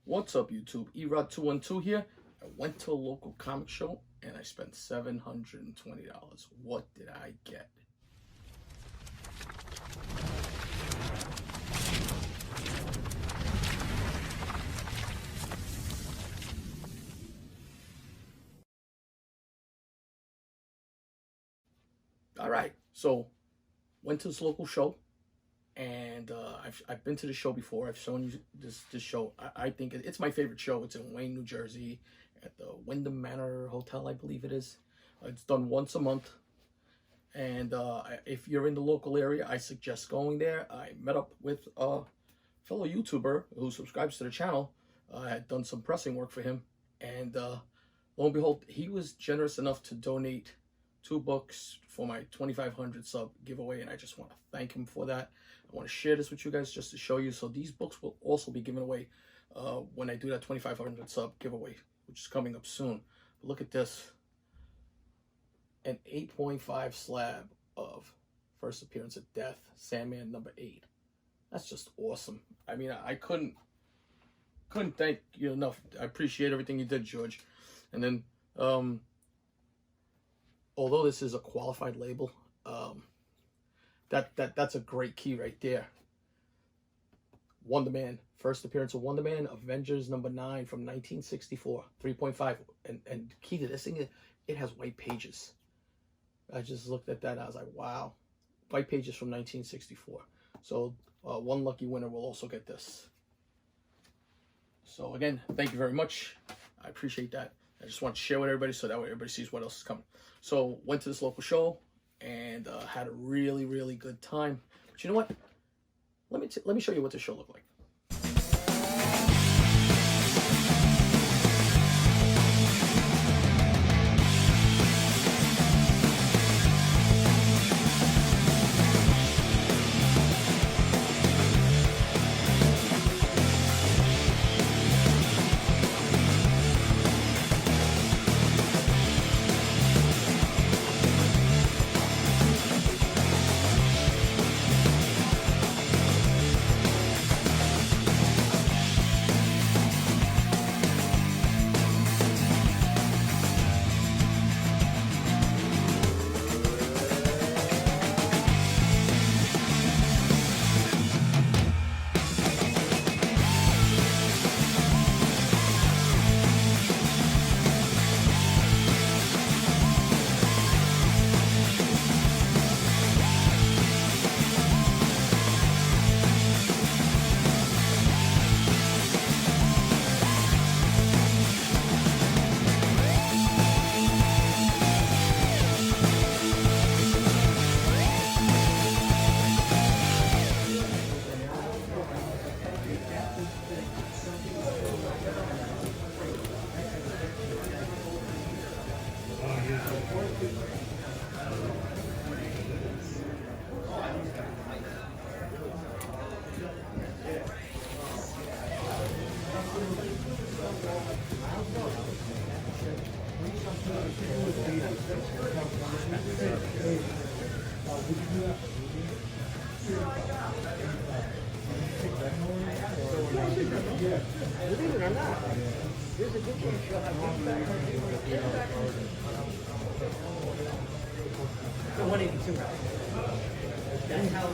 What's up, YouTube? Erod212 here. I went to a local comic show and I spent $720. What did I get? All right, so went to this local show, and I've been to the show before. I've shown you this show. I think it's my favorite show. It's in Wayne, New Jersey, at the Wyndham Manor Hotel, I believe it is. It's done once a month, and if you're in the local area, I suggest going there. I met up with a fellow YouTuber who subscribes to the channel. I had done some pressing work for him, and lo and behold, he was generous enough to donate 2 books for my 2,500 sub giveaway, and I just want to thank him for that. I want to share this with you guys just to show you. So these books will also be given away when I do that 2,500 sub giveaway, which is coming up soon. But look at this. An 8.5 slab of First Appearance of Death, Sandman #8. That's just awesome. I mean, I couldn't thank you enough. I appreciate everything you did, George. And then although this is a qualified label, that's a great key right there. Wonder Man, First Appearance of Wonder Man, Avengers #9 from 1964, 3.5. And key to this thing, it has white pages. I just looked at that and I was like, wow. White pages from 1964. So one lucky winner will also get this. So again, thank you very much. I appreciate that. I just want to share with everybody so that way everybody sees what else is coming. So went to this local show and had a really, really good time. But you know what? Let me show you what the show looked like. Believe it or not, there's a good chance you'll have the 182. That's how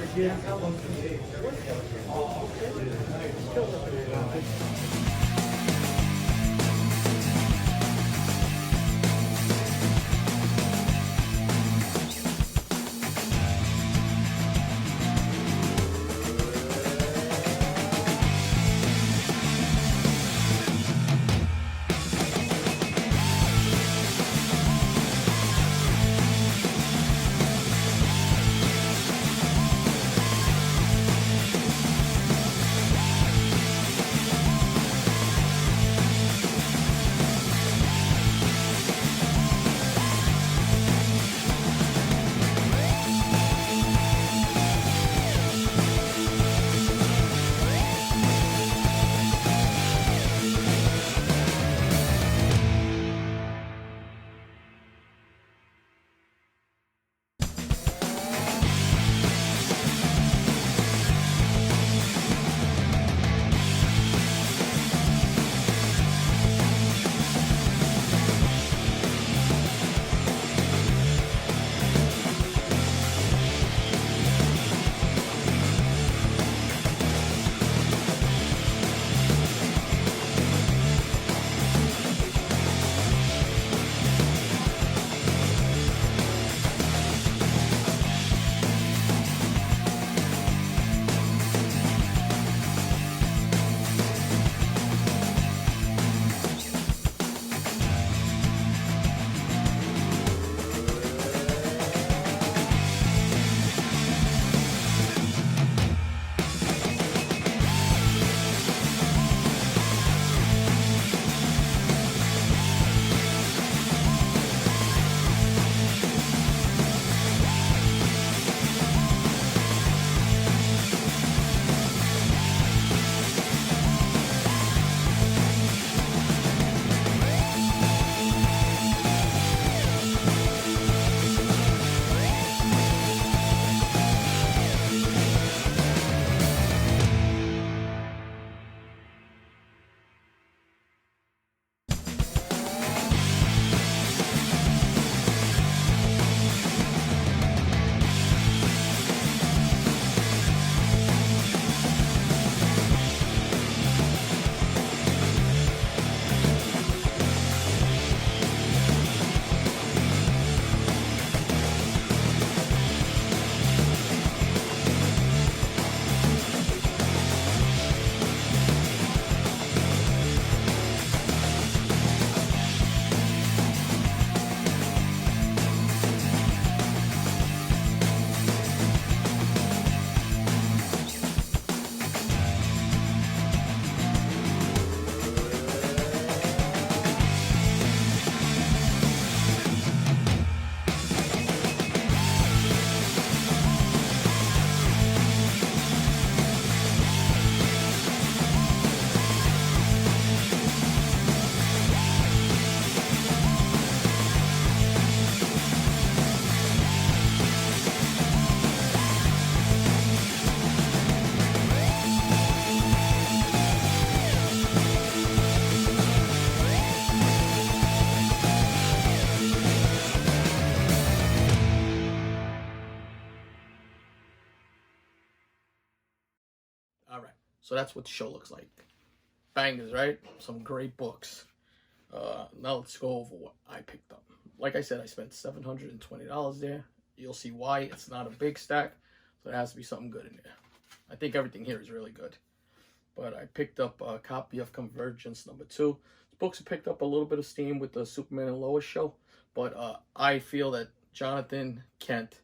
So that's what the show looks like. Bangers, right? Some great books. Now let's go over what I picked up. Like I said, I spent $720 there. You'll see why. It's not a big stack, so there has to be something good in there. I think everything here is really good. But I picked up a copy of Convergence #2. This book's picked up a little bit of steam with the Superman and Lois show, but I feel that Jonathan Kent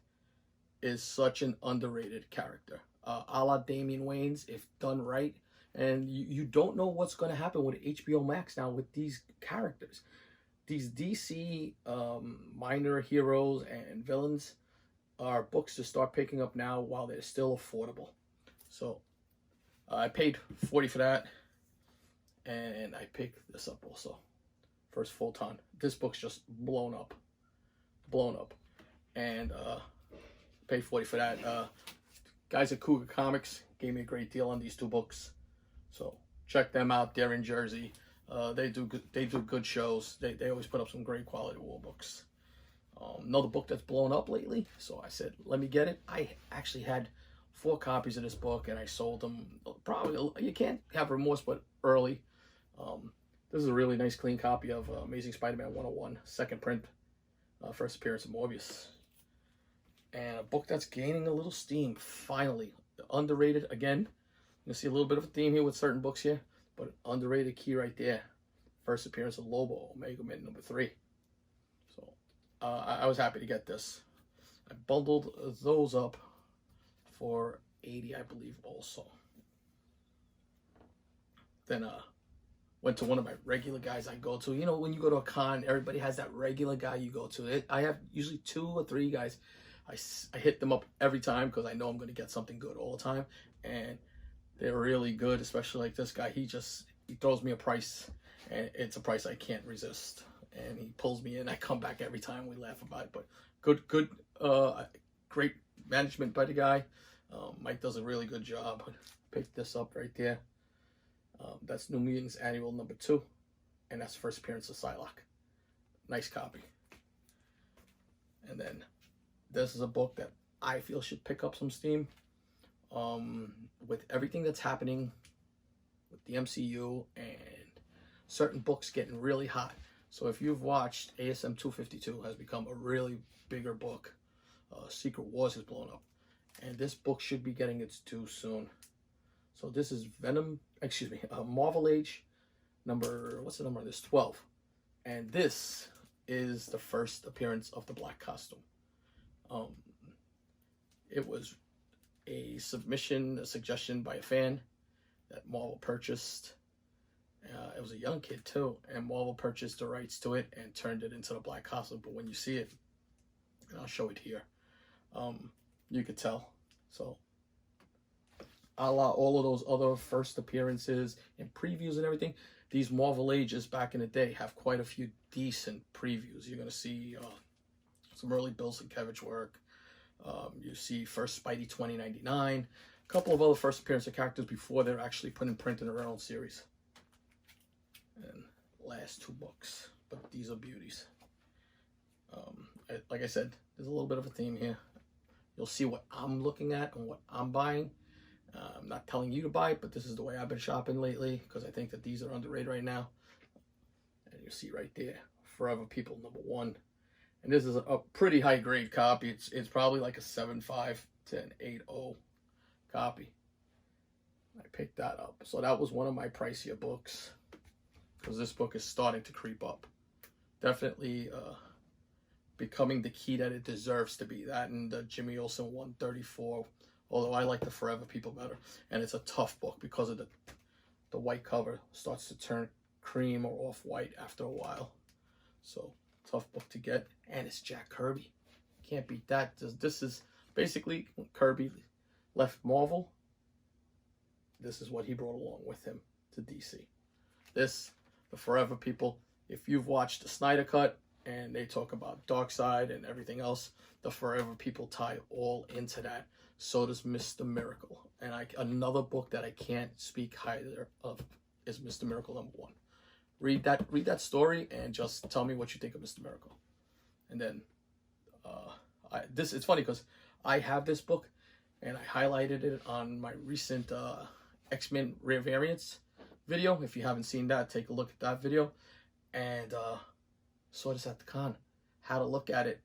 is such an underrated character. A la Damian Wayans, if done right. And you don't know what's going to happen with HBO Max now with these characters. These DC minor heroes and villains are books to start picking up now while they're still affordable. So I paid $40 for that, and I picked this up also. First Photon. This book's just blown up, and paid $40 for that. Guys at Cougar Comics gave me a great deal on these two books, so check them out. They're in Jersey. They do good shows. They always put up some great quality war books. Another book that's blown up lately, so I said, let me get it. I actually had 4 copies of this book, and I sold them. Probably, you can't have remorse, but early. This is a really nice, clean copy of Amazing Spider-Man 101, second print, first appearance of Morbius. And a book that's gaining a little steam, finally. Underrated, again. You see a little bit of a theme here with certain books here, but underrated key right there. First appearance of Lobo, Omega Man #3. So I was happy to get this. I bundled those up for $80, I believe, also. Then went to one of my regular guys I go to. You know, when you go to a con, everybody has that regular guy you go to. I have usually 2 or 3 guys. I hit them up every time because I know I'm going to get something good all the time. And they're really good, especially like this guy. He throws me a price, and it's a price I can't resist. And he pulls me in. I come back every time. We laugh about it. But good, great management by the guy. Mike does a really good job. Pick this up right there. That's New Mutants Annual #2, and that's first appearance of Psylocke. Nice copy. And then this is a book that I feel should pick up some steam. With everything that's happening with the MCU and certain books getting really hot. So if you've watched, ASM 252 has become a really bigger book. Secret Wars has blown up. And this book should be getting its due soon. So this is Marvel Age what's the number of this? 12. And this is the first appearance of the Black Costume. It was a suggestion by a fan that Marvel purchased. It was a young kid too, and Marvel purchased the rights to it and turned it into the Black Costume. But when you see it, and I'll show it here, you could tell. So a la all of those other first appearances and previews and everything, these Marvel Ages back in the day have quite a few decent previews. You're going to see some early Bill Sienkiewicz work. You see first Spidey 2099, a couple of other first appearance of characters before they're actually put in print in their own series. And last 2 books, but these are beauties. Like I said, there's a little bit of a theme here. You'll see what I'm looking at and what I'm buying. I'm not telling you to buy it, but this is the way I've been shopping lately because I think that these are underrated right now. And you see right there, Forever People #1. And this is a pretty high grade copy. It's probably like a 7.5 to an 8.0 copy. I picked that up. So that was one of my pricier books because this book is starting to creep up. Definitely becoming the key that it deserves to be. That and the Jimmy Olsen 134. Although I like the Forever People better. And it's a tough book because of the white cover starts to turn cream or off-white after a while. So tough book to get. And it's Jack Kirby. Can't beat that. This is basically when Kirby left Marvel. This is what he brought along with him to DC. The Forever People. If you've watched the Snyder Cut and they talk about Darkseid and everything else, the Forever People tie all into that. So does Mr. Miracle. And another book that I can't speak highly of is Mr. Miracle #1. Read that story and just tell me what you think of Mr. Miracle. And then it's funny because I have this book and I highlighted it on my recent X-Men Rare Variants video. If you haven't seen that, take a look at that video. And saw this at the con. Had a look at it.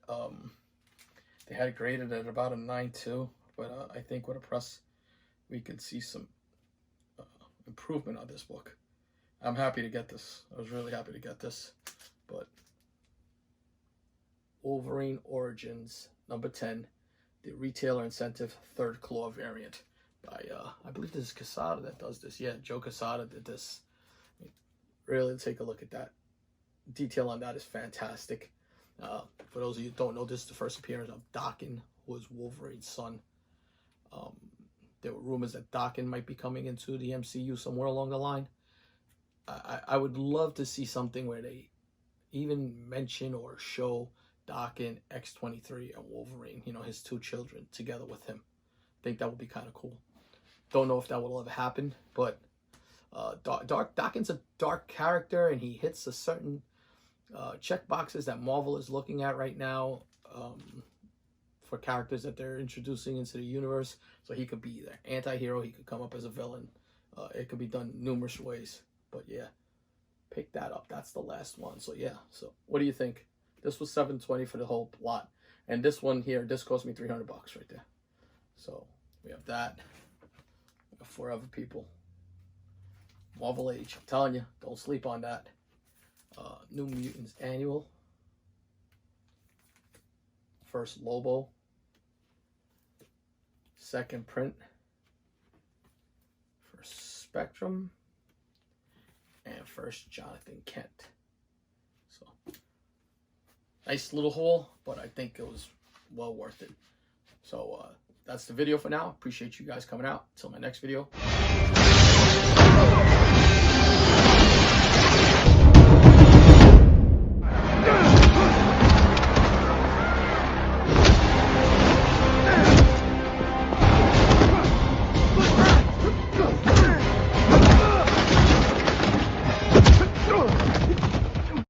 They had it graded at about a 9.2, but I think with a press, we could see some improvement on this book. I'm happy to get this. I was really happy to get this. But Wolverine Origins number 10, the retailer incentive third claw variant by I believe this is Quesada that does this. Yeah, Joe Quesada did this. Really take a look at that. Detail on that is fantastic. For those of you who don't know, this is the first appearance of Daken, who was Wolverine's son. There were rumors that Daken might be coming into the MCU somewhere along the line. I would love to see something where they even mention or show Daken, X-23, and Wolverine, you know, his two children, together with him. I think that would be kind of cool. Don't know if that will ever happen, but Daken's a dark character, and he hits a certain check boxes that Marvel is looking at right now for characters that they're introducing into the universe. So he could be either anti-hero, he could come up as a villain. It could be done numerous ways. But yeah, pick that up. That's the last one. So yeah, so what do you think? This was $720 for the whole lot. And this one here, this cost me $300 right there. So we have that. We have Forever People. Marvel Age. I'm telling you, don't sleep on that. New Mutants Annual. First Lobo. Second print. First Spectrum. And first Jonathan Kent. So nice little haul, but I think it was well worth it. So that's the video for now. Appreciate you guys coming out. Till my next video.